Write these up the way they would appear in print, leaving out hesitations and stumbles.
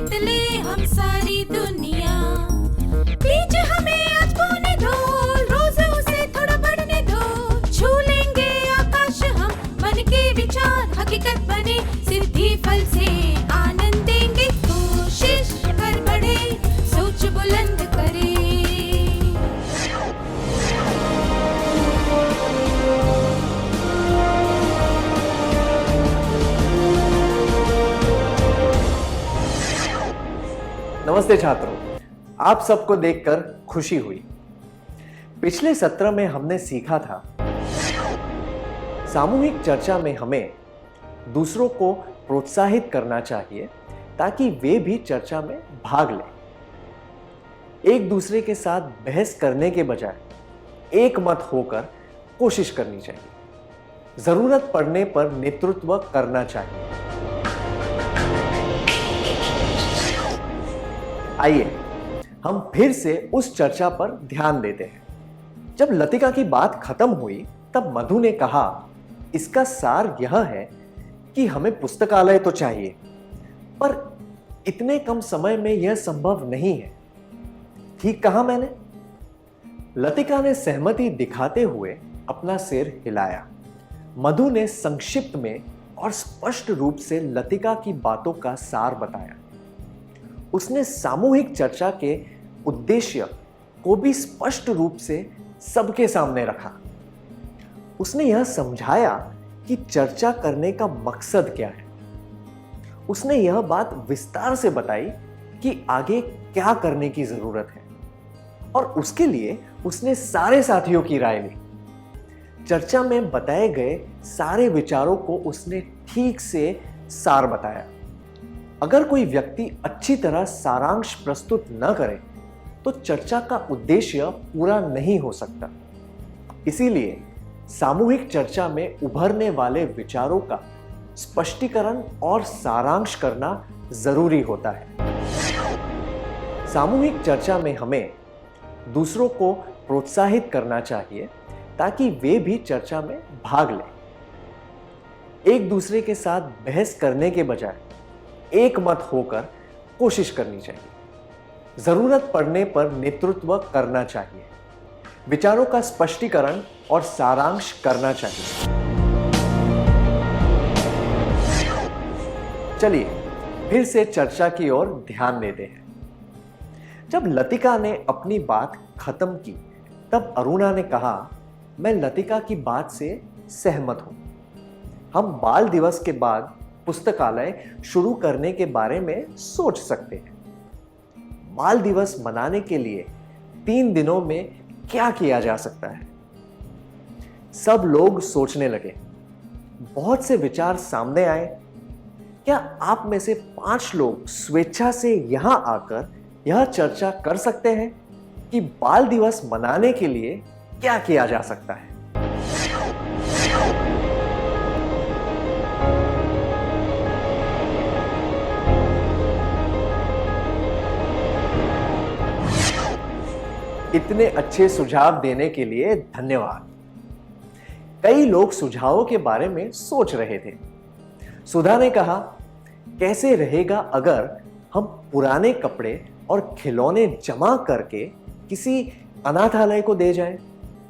जीत ले हम सारी दुनिया। बीच हमें आज बोने दो, रोज उसे थोड़ा बढ़ने दो। छू लेंगे आकाश हम, मन के विचार हकीकत बने। सिद्धि फल से आनंद देंगे, कोशिश कर बढ़े, सोच बुलंद करे। नमस्ते छात्रों, आप सबको देखकर खुशी हुई। पिछले सत्र में हमने सीखा था सामूहिक चर्चा में हमें दूसरों को प्रोत्साहित करना चाहिए ताकि वे भी चर्चा में भाग लें। एक दूसरे के साथ बहस करने के बजाय एक मत होकर कोशिश करनी चाहिए। जरूरत पड़ने पर नेतृत्व करना चाहिए। आइए हम फिर से उस चर्चा पर ध्यान देते हैं। जब लतिका की बात खत्म हुई तब मधु ने कहा, इसका सार यह है कि हमें पुस्तकालय तो चाहिए, पर इतने कम समय में यह संभव नहीं है। ठीक कहा मैंने? लतिका ने सहमति दिखाते हुए अपना सिर हिलाया। मधु ने संक्षिप्त में और स्पष्ट रूप से लतिका की बातों का सार बताया। उसने सामूहिक चर्चा के उद्देश्य को भी स्पष्ट रूप से सबके सामने रखा। उसने यह समझाया कि चर्चा करने का मकसद क्या है। उसने यह बात विस्तार से बताई कि आगे क्या करने की जरूरत है, और उसके लिए उसने सारे साथियों की राय ली। चर्चा में बताए गए सारे विचारों को उसने ठीक से सार बताया। अगर कोई व्यक्ति अच्छी तरह सारांश प्रस्तुत न करे तो चर्चा का उद्देश्य पूरा नहीं हो सकता। इसीलिए सामूहिक चर्चा में उभरने वाले विचारों का स्पष्टीकरण और सारांश करना जरूरी होता है। सामूहिक चर्चा में हमें दूसरों को प्रोत्साहित करना चाहिए ताकि वे भी चर्चा में भाग लें। एक दूसरे के साथ बहस करने के बजाय एक मत होकर कोशिश करनी चाहिए। जरूरत पड़ने पर नेतृत्व करना चाहिए। विचारों का स्पष्टीकरण और सारांश करना चाहिए। चलिए फिर से चर्चा की ओर ध्यान देते हैं। जब लतिका ने अपनी बात खत्म की तब अरुणा ने कहा, मैं लतिका की बात से सहमत हूं। हम बाल दिवस के बाद पुस्तकालय शुरू करने के बारे में सोच सकते हैं। बाल दिवस मनाने के लिए 3 दिनों में क्या किया जा सकता है? सब लोग सोचने लगे। बहुत से विचार सामने आए। क्या आप में से 5 लोग स्वेच्छा से यहां आकर यह चर्चा कर सकते हैं कि बाल दिवस मनाने के लिए क्या किया जा सकता है? इतने अच्छे सुझाव देने के लिए धन्यवाद। कई लोग सुझावों के बारे में सोच रहे थे। सुधा ने कहा, कैसे रहेगा अगर हम पुराने कपड़े और खिलौने जमा करके किसी अनाथालय को दे जाएं?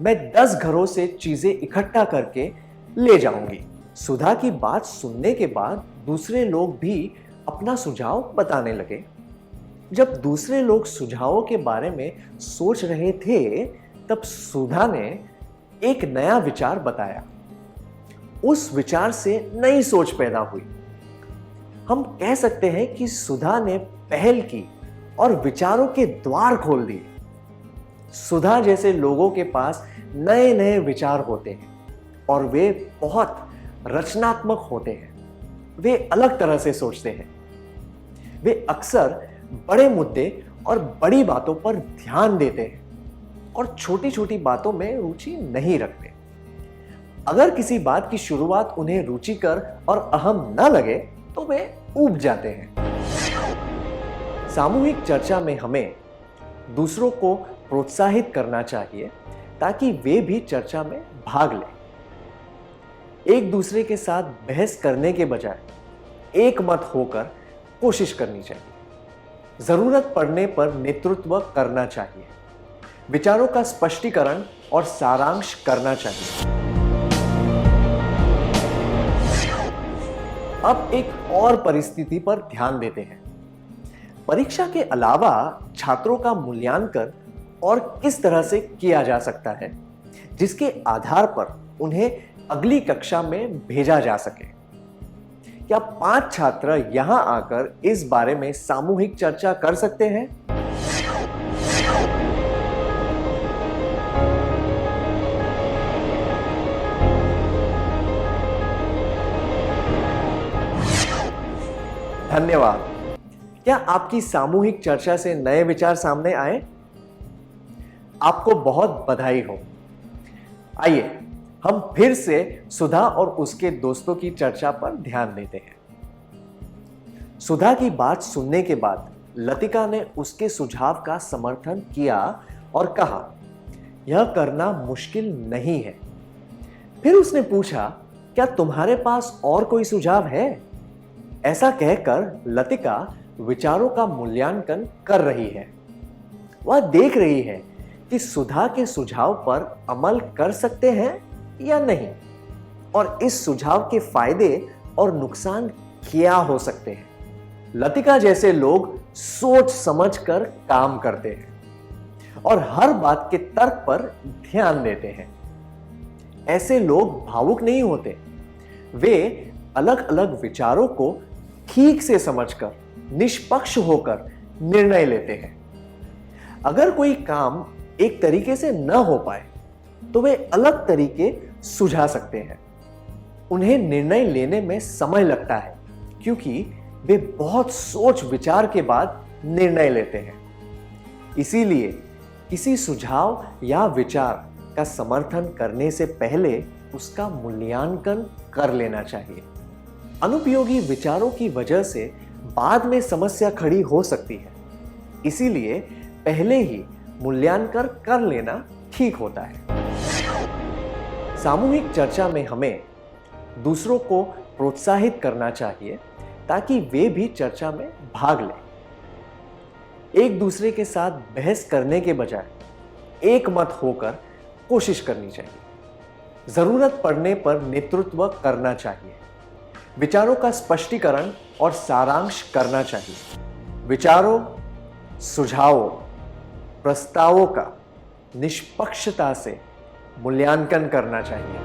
मैं 10 घरों से चीजें इकट्ठा करके ले जाऊंगी। सुधा की बात सुनने के बाद दूसरे लोग भी अपना सुझाव बताने लगे। जब दूसरे लोग सुझावों के बारे में सोच रहे थे तब सुधा ने एक नया विचार बताया। उस विचार से नई सोच पैदा हुई। हम कह सकते हैं कि सुधा ने पहल की और विचारों के द्वार खोल दिए। सुधा जैसे लोगों के पास नए नए विचार होते हैं और वे बहुत रचनात्मक होते हैं। वे अलग तरह से सोचते हैं। वे अक्सर बड़े मुद्दे और बड़ी बातों पर ध्यान देते हैं और छोटी छोटी बातों में रुचि नहीं रखते। अगर किसी बात की शुरुआत उन्हें रुचिकर और अहम न लगे तो वे ऊब जाते हैं। सामूहिक चर्चा में हमें दूसरों को प्रोत्साहित करना चाहिए ताकि वे भी चर्चा में भाग लें। एक दूसरे के साथ बहस करने के बजाय एक मत होकर कोशिश करनी चाहिए। जरूरत पड़ने पर नेतृत्व करना चाहिए, विचारों का स्पष्टीकरण और सारांश करना चाहिए। अब एक और परिस्थिति पर ध्यान देते हैं। परीक्षा के अलावा छात्रों का मूल्यांकन और किस तरह से किया जा सकता है, जिसके आधार पर उन्हें अगली कक्षा में भेजा जा सके। क्या 5 छात्र यहां आकर इस बारे में सामूहिक चर्चा कर सकते हैं? धन्यवाद। क्या आपकी सामूहिक चर्चा से नए विचार सामने आए? आपको बहुत बधाई हो। आइए हम फिर से सुधा और उसके दोस्तों की चर्चा पर ध्यान देते हैं। सुधा की बात सुनने के बाद लतिका ने उसके सुझाव का समर्थन किया और कहा, यह करना मुश्किल नहीं है। फिर उसने पूछा, क्या तुम्हारे पास और कोई सुझाव है? ऐसा कहकर लतिका विचारों का मूल्यांकन कर रही है। वह देख रही है कि सुधा के सुझाव पर अमल कर सकते हैं या नहीं, और इस सुझाव के फायदे और नुकसान क्या हो सकते हैं। लतिका जैसे लोग सोच समझकर काम करते हैं और हर बात के तर्क पर ध्यान देते हैं। ऐसे लोग भावुक नहीं होते। वे अलग अलग विचारों को ठीक से समझकर निष्पक्ष होकर निर्णय लेते हैं। अगर कोई काम एक तरीके से न हो पाए तो वे अलग तरीके सुझा सकते हैं। उन्हें निर्णय लेने में समय लगता है क्योंकि वे बहुत सोच विचार के बाद निर्णय लेते हैं। इसीलिए किसी सुझाव या विचार का समर्थन करने से पहले उसका मूल्यांकन कर लेना चाहिए। अनुपयोगी विचारों की वजह से बाद में समस्या खड़ी हो सकती है। इसीलिए पहले ही मूल्यांकन कर लेना ठीक होता है। सामूहिक चर्चा में हमें दूसरों को प्रोत्साहित करना चाहिए ताकि वे भी चर्चा में भाग लें। एक दूसरे के साथ बहस करने के बजाय एक मत होकर कोशिश करनी चाहिए। जरूरत पड़ने पर नेतृत्व करना चाहिए, विचारों का स्पष्टीकरण और सारांश करना चाहिए। विचारों, सुझावों, प्रस्तावों का निष्पक्षता से मूल्यांकन करना चाहिए।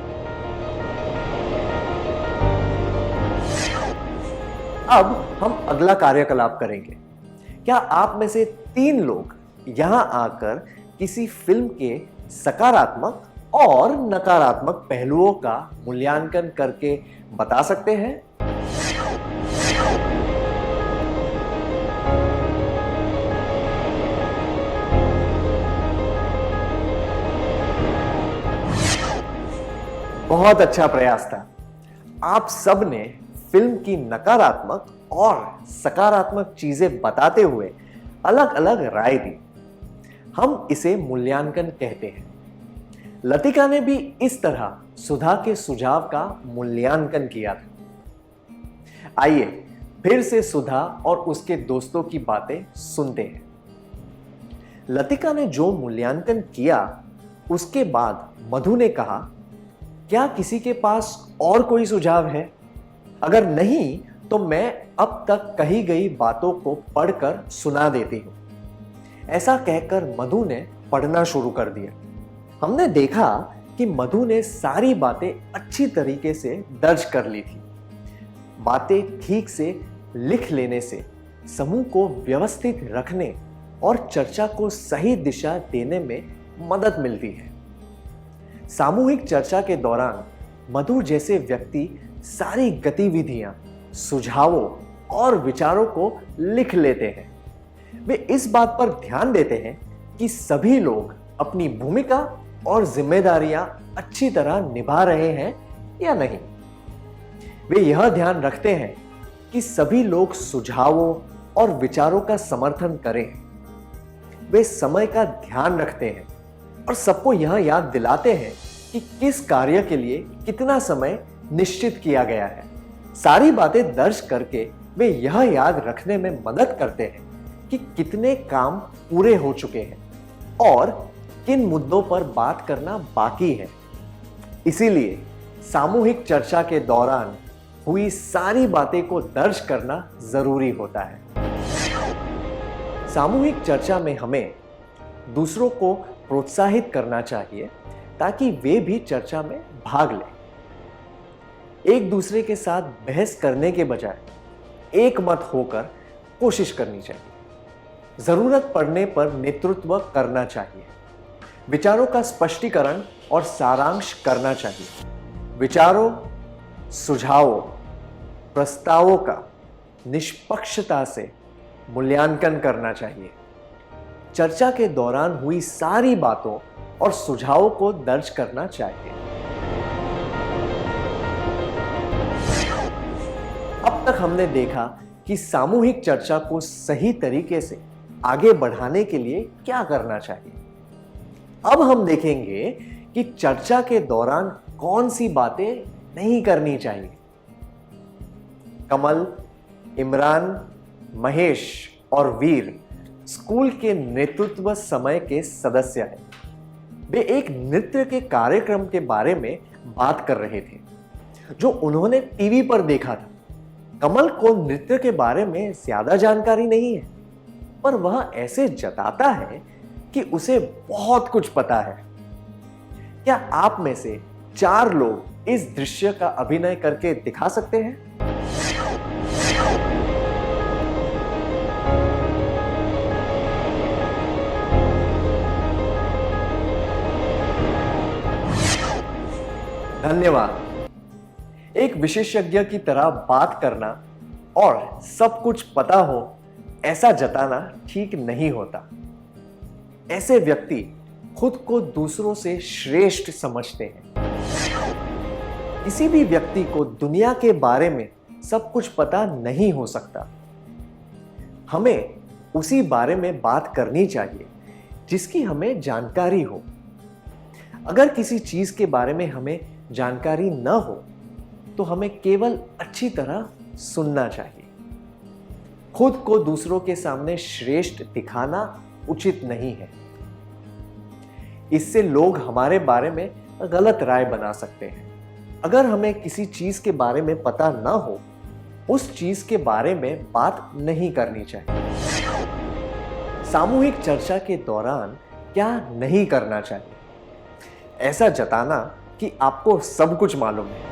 अब हम अगला कार्यकलाप करेंगे। क्या आप में से 3 लोग यहां आकर किसी फिल्म के सकारात्मक और नकारात्मक पहलुओं का मूल्यांकन करके बता सकते हैं? बहुत अच्छा प्रयास था। आप सब ने फिल्म की नकारात्मक और सकारात्मक चीजें बताते हुए अलग अलग राय दी। हम इसे मूल्यांकन कहते हैं। लतिका ने भी इस तरह सुधा के सुझाव का मूल्यांकन किया था। आइए फिर से सुधा और उसके दोस्तों की बातें सुनते हैं। लतिका ने जो मूल्यांकन किया उसके बाद मधु ने कहा, क्या किसी के पास और कोई सुझाव है? अगर नहीं तो मैं अब तक कही गई बातों को पढ़कर सुना देती हूं। ऐसा कहकर मधु ने पढ़ना शुरू कर दिया। हमने देखा कि मधु ने सारी बातें अच्छी तरीके से दर्ज कर ली थी। बातें ठीक से लिख लेने से समूह को व्यवस्थित रखने और चर्चा को सही दिशा देने में मदद मिलती है। सामूहिक चर्चा के दौरान मधु जैसे व्यक्ति सारी गतिविधियां, सुझावों और विचारों को लिख लेते हैं। वे इस बात पर ध्यान देते हैं कि सभी लोग अपनी भूमिका और जिम्मेदारियां अच्छी तरह निभा रहे हैं या नहीं। वे यह ध्यान रखते हैं कि सभी लोग सुझावों और विचारों का समर्थन करें। वे समय का ध्यान रखते हैं और सबको यह याद दिलाते हैं कि किस कार्य के लिए कितना समय निश्चित किया गया है। सारी बातें दर्ज करके वे यह याद रखने में मदद करते हैं कि कितने काम पूरे हो चुके हैं और किन मुद्दों पर बात करना बाकी है। इसीलिए सामूहिक चर्चा के दौरान हुई सारी बातें को दर्ज करना जरूरी होता है। सामूहिक चर्चा में हमें दूसरों को प्रोत्साहित करना चाहिए ताकि वे भी चर्चा में भाग लें। एक दूसरे के साथ बहस करने के बजाय एक मत होकर कोशिश करनी चाहिए। जरूरत पड़ने पर नेतृत्व करना चाहिए। विचारों का स्पष्टीकरण और सारांश करना चाहिए। विचारों, सुझावों, प्रस्तावों का निष्पक्षता से मूल्यांकन करना चाहिए। चर्चा के दौरान हुई सारी बातों और सुझावों को दर्ज करना चाहिए। अब तक हमने देखा कि सामूहिक चर्चा को सही तरीके से आगे बढ़ाने के लिए क्या करना चाहिए। अब हम देखेंगे कि चर्चा के दौरान कौन सी बातें नहीं करनी चाहिए। कमल, इमरान, महेश और वीर स्कूल के नेतृत्व समय के सदस्य हैं। वे एक नृत्य के कार्यक्रम के बारे में बात कर रहे थे जो उन्होंने टीवी पर देखा था। कमल को नृत्य के बारे में ज्यादा जानकारी नहीं है, पर वह ऐसे जताता है कि उसे बहुत कुछ पता है। क्या आप में से 4 लोग इस दृश्य का अभिनय करके दिखा सकते हैं? धन्यवाद। एक विशेषज्ञ की तरह बात करना और सब कुछ पता हो ऐसा जताना ठीक नहीं होता। ऐसे व्यक्ति खुद को दूसरों से श्रेष्ठ समझते हैं। किसी भी व्यक्ति को दुनिया के बारे में सब कुछ पता नहीं हो सकता। हमें उसी बारे में बात करनी चाहिए जिसकी हमें जानकारी हो। अगर किसी चीज के बारे में हमें जानकारी न हो तो हमें केवल अच्छी तरह सुनना चाहिए। खुद को दूसरों के सामने श्रेष्ठ दिखाना उचित नहीं है। इससे लोग हमारे बारे में गलत राय बना सकते हैं। अगर हमें किसी चीज के बारे में पता ना हो, उस चीज के बारे में बात नहीं करनी चाहिए। सामूहिक चर्चा के दौरान क्या नहीं करना चाहिए? ऐसा जताना कि आपको सब कुछ मालूम है।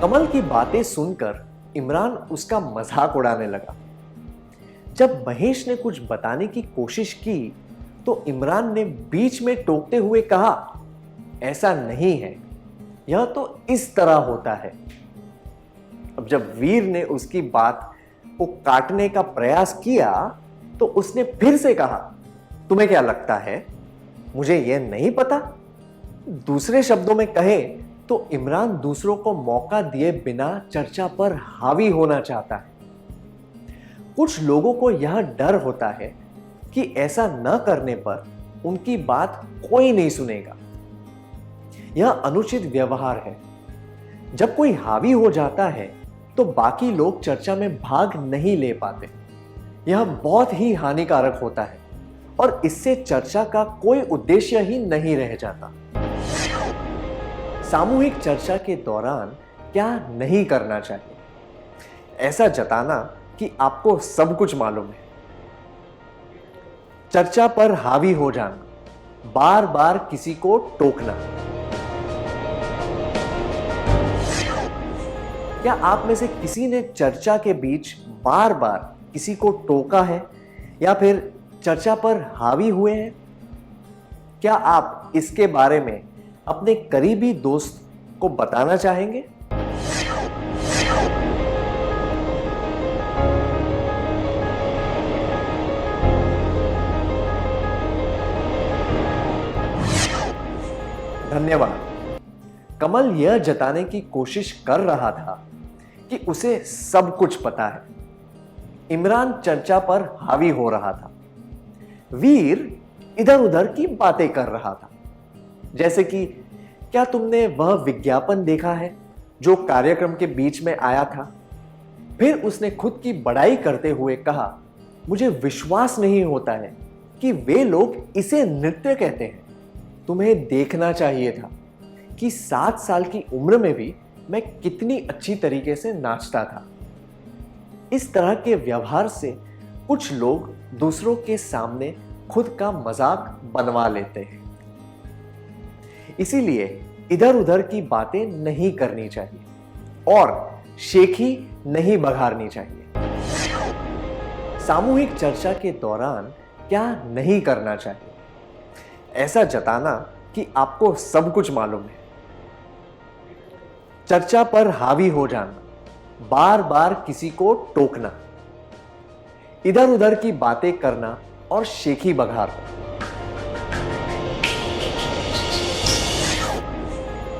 कमल की बातें सुनकर इमरान उसका मजाक उड़ाने लगा। जब महेश ने कुछ बताने की कोशिश की तो इमरान ने बीच में टोकते हुए कहा, ऐसा नहीं है, यह तो इस तरह होता है। अब जब वीर ने उसकी बात को काटने का प्रयास किया तो उसने फिर से कहा, तुम्हें क्या लगता है मुझे यह नहीं पता? दूसरे शब्दों में कहे तो इमरान दूसरों को मौका दिए बिना चर्चा पर हावी होना चाहता है। कुछ लोगों को यह डर होता है कि ऐसा न करने पर उनकी बात कोई नहीं सुनेगा। यह अनुचित व्यवहार है। जब कोई हावी हो जाता है तो बाकी लोग चर्चा में भाग नहीं ले पाते। यह बहुत ही हानिकारक होता है और इससे चर्चा का कोई उद्देश्य ही नहीं रह जाता। सामूहिक चर्चा के दौरान क्या नहीं करना चाहिए? ऐसा जताना कि आपको सब कुछ मालूम है। चर्चा पर हावी हो जाना, बार बार किसी को टोकना। क्या आप में से किसी ने चर्चा के बीच बार बार किसी को टोका है या फिर चर्चा पर हावी हुए हैं? क्या आप इसके बारे में अपने करीबी दोस्त को बताना चाहेंगे? धन्यवाद। कमल यह जताने की कोशिश कर रहा था कि उसे सब कुछ पता है। इमरान चर्चा पर हावी हो रहा था। वीर इधर उधर की बातें कर रहा था, जैसे कि क्या तुमने वह विज्ञापन देखा है जो कार्यक्रम के बीच में आया था? फिर उसने खुद की बड़ाई करते हुए कहा, मुझे विश्वास नहीं होता है कि वे लोग इसे नृत्य कहते हैं। तुम्हें देखना चाहिए था कि 7 साल की उम्र में भी मैं कितनी अच्छी तरीके से नाचता था। इस तरह के व्यवहार से कुछ लोग दूसरों के सामने खुद का मजाक बनवा लेते हैं। इसीलिए इधर उधर की बातें नहीं करनी चाहिए और शेखी नहीं बघारनी चाहिए। सामूहिक चर्चा के दौरान क्या नहीं करना चाहिए? ऐसा जताना कि आपको सब कुछ मालूम है। चर्चा पर हावी हो जाना, बार बार किसी को टोकना, इधर उधर की बातें करना और शेखी बघारना।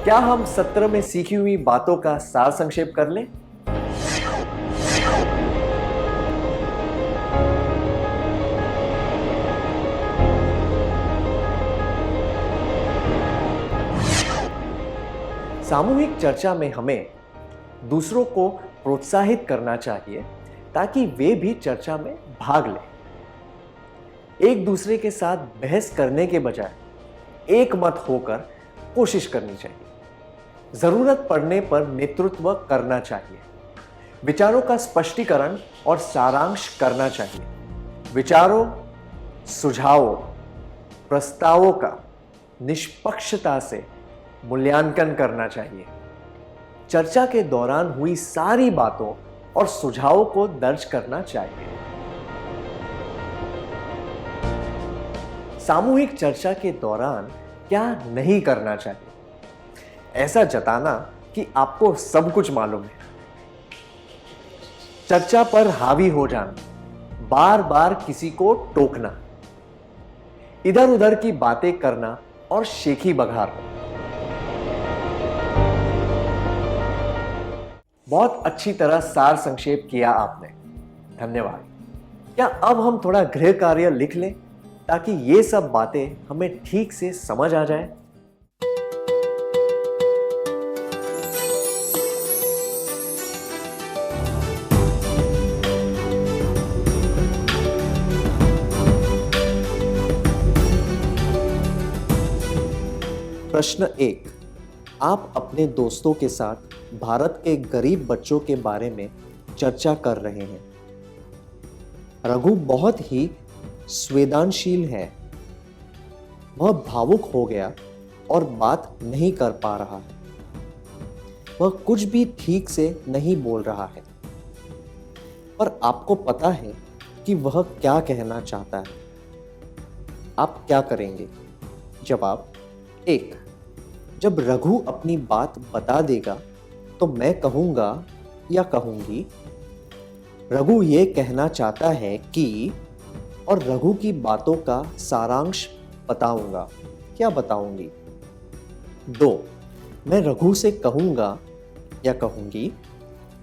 क्या हम सत्र में सीखी हुई बातों का सार संक्षेप कर लें? सामूहिक चर्चा में हमें दूसरों को प्रोत्साहित करना चाहिए ताकि वे भी चर्चा में भाग लें। एक दूसरे के साथ बहस करने के बजाय एक मत होकर कोशिश करनी चाहिए। जरूरत पड़ने पर नेतृत्व करना चाहिए। विचारों का स्पष्टीकरण और सारांश करना चाहिए। विचारों, सुझावों, प्रस्तावों का निष्पक्षता से मूल्यांकन करना चाहिए। चर्चा के दौरान हुई सारी बातों और सुझावों को दर्ज करना चाहिए। सामूहिक चर्चा के दौरान क्या नहीं करना चाहिए? ऐसा जताना कि आपको सब कुछ मालूम है। चर्चा पर हावी हो जाना, बार बार किसी को टोकना, इधर उधर की बातें करना और शेखी बघारना। बहुत अच्छी तरह सार संक्षेप किया आपने, धन्यवाद। क्या अब हम थोड़ा गृह कार्य लिख लें ताकि ये सब बातें हमें ठीक से समझ आ जाए? प्रश्न 1, आप अपने दोस्तों के साथ भारत के गरीब बच्चों के बारे में चर्चा कर रहे हैं। रघु बहुत ही संवेदनशील है। वह भावुक हो गया और बात नहीं कर पा रहा है। वह कुछ भी ठीक से नहीं बोल रहा है, पर आपको पता है कि वह क्या कहना चाहता है। आप क्या करेंगे? जवाब 1, जब रघु अपनी बात बता देगा तो मैं कहूंगा या कहूंगी, रघु ये कहना चाहता है कि, और रघु की बातों का सारांश बताऊंगा, क्या बताऊंगी। 2, मैं रघु से कहूंगा या कहूंगी,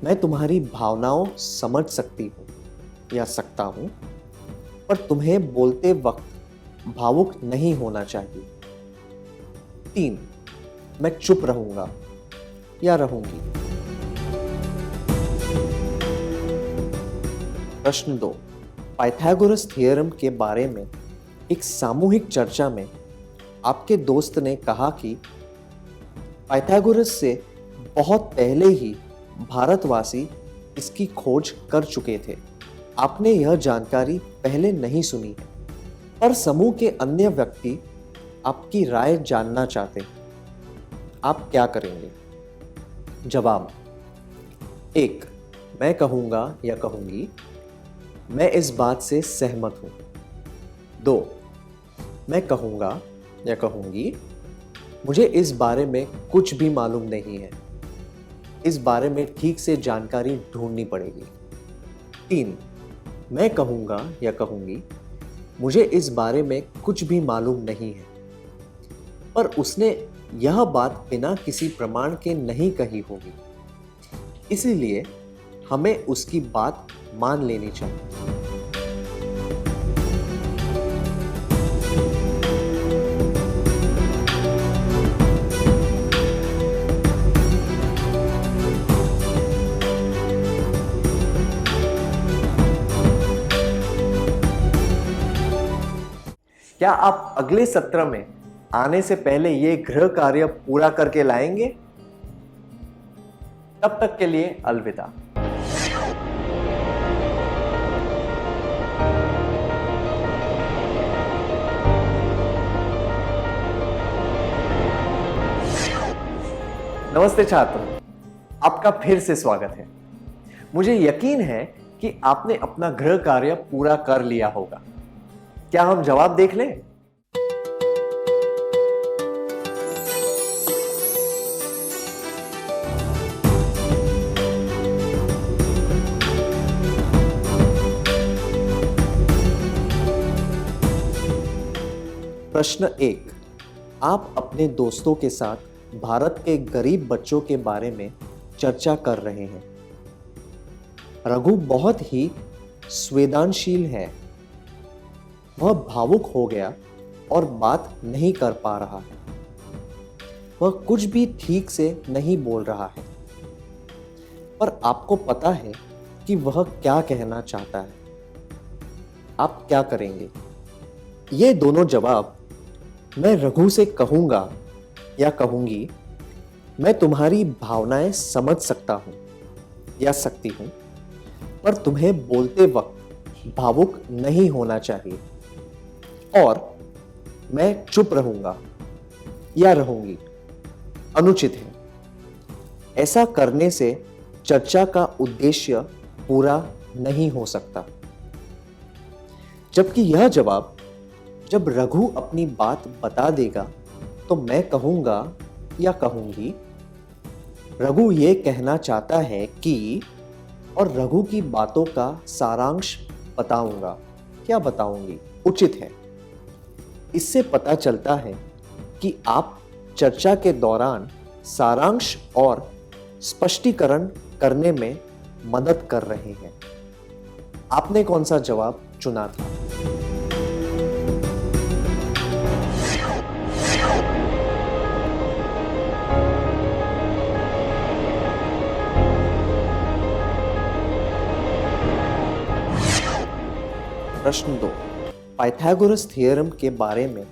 मैं तुम्हारी भावनाओं समझ सकती हूं या सकता हूं, पर तुम्हें बोलते वक्त भावुक नहीं होना चाहिए। 3, मैं चुप रहूंगा या रहूंगी। प्रश्न 2, पाइथागोरस थ्योरम के बारे में एक सामूहिक चर्चा में आपके दोस्त ने कहा कि पाइथागोरस से बहुत पहले ही भारतवासी इसकी खोज कर चुके थे। आपने यह जानकारी पहले नहीं सुनी है, पर समूह के अन्य व्यक्ति आपकी राय जानना चाहते हैं। आप क्या करेंगे? जवाब 1, मैं कहूंगा या कहूंगी, मैं इस बात से सहमत हूं। 2, मैं कहूंगा या कहूंगी, मुझे इस बारे में कुछ भी मालूम नहीं है। इस बारे में ठीक से जानकारी ढूंढनी पड़ेगी। 3, मैं कहूंगा या कहूंगी, मुझे इस बारे में कुछ भी मालूम नहीं है, पर उसने यह बात बिना किसी प्रमाण के नहीं कही होगी, इसलिए हमें उसकी बात मान लेनी चाहिए। क्या आप अगले सत्र में आने से पहले ये गृह कार्य पूरा करके लाएंगे? तब तक के लिए अलविदा। नमस्ते छात्रों, आपका फिर से स्वागत है। मुझे यकीन है कि आपने अपना गृह कार्य पूरा कर लिया होगा। क्या हम जवाब देख लें? प्रश्न 1, आप अपने दोस्तों के साथ भारत के गरीब बच्चों के बारे में चर्चा कर रहे हैं। रघु बहुत ही संवेदनशील है। वह भावुक हो गया और बात नहीं कर पा रहा है। वह कुछ भी ठीक से नहीं बोल रहा है, पर आपको पता है कि वह क्या कहना चाहता है। आप क्या करेंगे? ये दोनों जवाब मैं रघु से कहूंगा या कहूंगी, मैं तुम्हारी भावनाएं समझ सकता हूं या सकती हूं, पर तुम्हें बोलते वक्त भावुक नहीं होना चाहिए, और मैं चुप रहूंगा या रहूंगी अनुचित है। ऐसा करने से चर्चा का उद्देश्य पूरा नहीं हो सकता। जबकि यह जवाब जब रघु अपनी बात बता देगा तो मैं कहूंगा या कहूंगी, रघु ये कहना चाहता है कि, और रघु की बातों का सारांश बताऊंगा क्या बताऊंगी उचित है। इससे पता चलता है कि आप चर्चा के दौरान सारांश और स्पष्टीकरण करने में मदद कर रहे हैं। आपने कौन सा जवाब चुना था? प्रश्न 2, पाइथागोरस थ्योरम के बारे में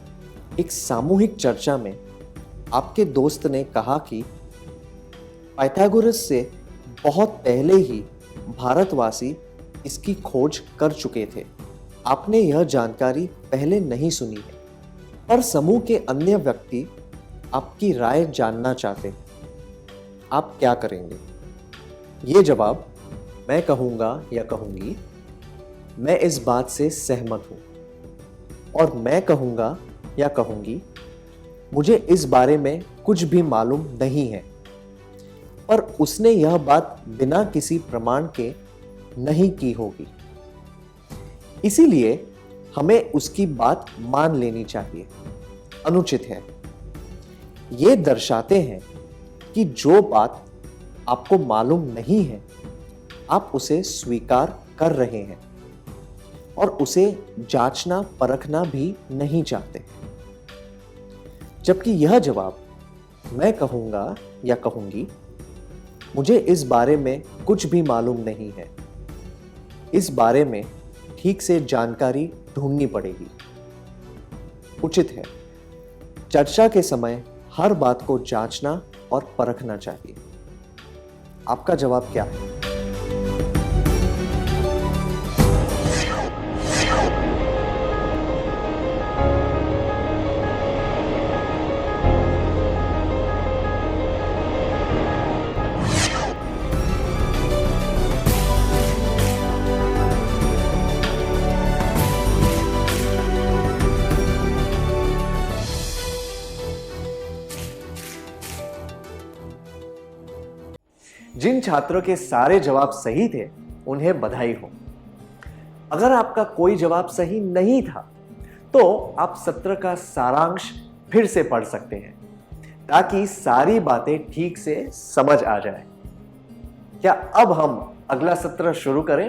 एक सामूहिक चर्चा में आपके दोस्त ने कहा कि पाइथागोरस से बहुत पहले ही भारतवासी इसकी खोज कर चुके थे। आपने यह जानकारी पहले नहीं सुनी है, पर समूह के अन्य व्यक्ति आपकी राय जानना चाहते हैं। आप क्या करेंगे? ये जवाब मैं कहूंगा या कहूंगी, मैं इस बात से सहमत हूं, और मैं कहूंगा या कहूंगी, मुझे इस बारे में कुछ भी मालूम नहीं है, पर उसने यह बात बिना किसी प्रमाण के नहीं की होगी, इसीलिए हमें उसकी बात मान लेनी चाहिए अनुचित है। ये दर्शाते हैं कि जो बात आपको मालूम नहीं है, आप उसे स्वीकार कर रहे हैं और उसे जांचना परखना भी नहीं चाहते। जबकि यह जवाब मैं कहूंगा या कहूंगी, मुझे इस बारे में कुछ भी मालूम नहीं है, इस बारे में ठीक से जानकारी ढूंढनी पड़ेगी उचित है। चर्चा के समय हर बात को जांचना और परखना चाहिए। आपका जवाब क्या है? जिन छात्रों के सारे जवाब सही थे उन्हें बधाई हो। अगर आपका कोई जवाब सही नहीं था तो आप सत्र का सारांश फिर से पढ़ सकते हैं ताकि सारी बातें ठीक से समझ आ जाए। क्या अब हम अगला सत्र शुरू करें?